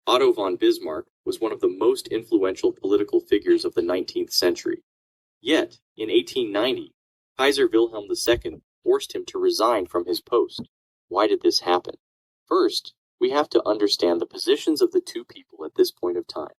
Otto von Bismarck was one of the most influential political figures of the 19th century. Yet, in 1890, Kaiser Wilhelm II forced him to resign from his post. Why did this happen? First, we have to understand the positions of the two people at this point of time.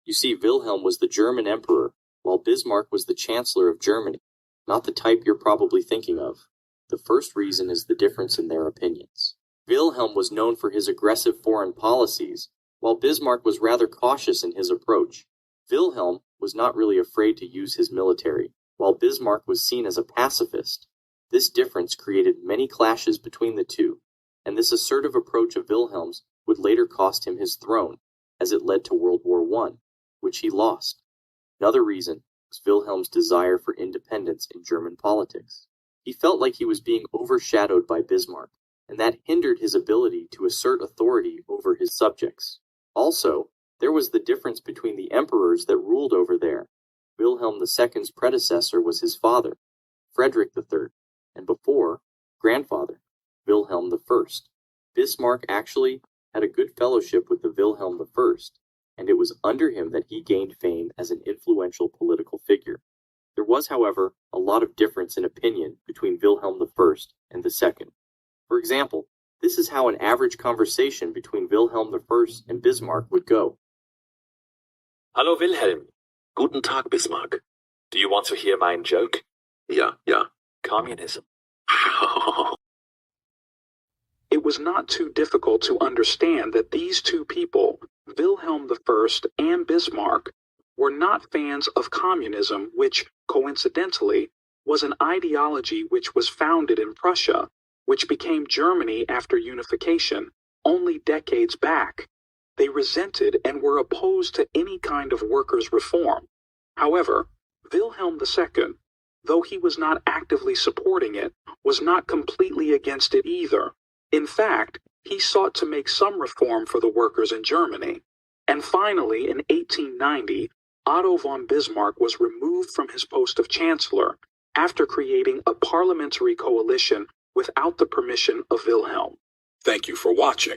You see, Wilhelm was the German emperor, while Bismarck was the chancellor of Germany, not the type you're probably thinking of. The first reason is the difference in their opinions. Wilhelm was known for his aggressive foreign policies, while Bismarck was rather cautious in his approach. Wilhelm was not really afraid to use his military, while Bismarck was seen as a pacifist. This difference created many clashes between the two, and this assertive approach of Wilhelm's would later cost him his throne, as it led to World War I, which he lost. Another reason was Wilhelm's desire for independence in German politics. He felt like he was being overshadowed by Bismarck, and that hindered his ability to assert authority over his subjects. Also, there was the difference between the emperors that ruled over there. Wilhelm II's predecessor was his father, Frederick III, and before, grandfather, Wilhelm I. Bismarck actually had a good fellowship with the Wilhelm I, and it was under him that he gained fame as an influential political figure. There was, however, a lot of difference in opinion between Wilhelm I and II. For example, this is how an average conversation between Wilhelm I and Bismarck would go. Hallo Wilhelm. Guten Tag, Bismarck. Do you want to hear my joke? Yeah. Communism. It was not too difficult to understand that these two people, Wilhelm I and Bismarck, were not fans of communism, which, coincidentally, was an ideology which was founded in Prussia, which became Germany after unification, only decades back. They resented and were opposed to any kind of workers' reform. However, Wilhelm II, though he was not actively supporting it, was not completely against it either. In fact, he sought to make some reform for the workers in Germany. And finally, in 1890, Otto von Bismarck was removed from his post of chancellor after creating a parliamentary coalition without the permission of Wilhelm. Thank you for watching.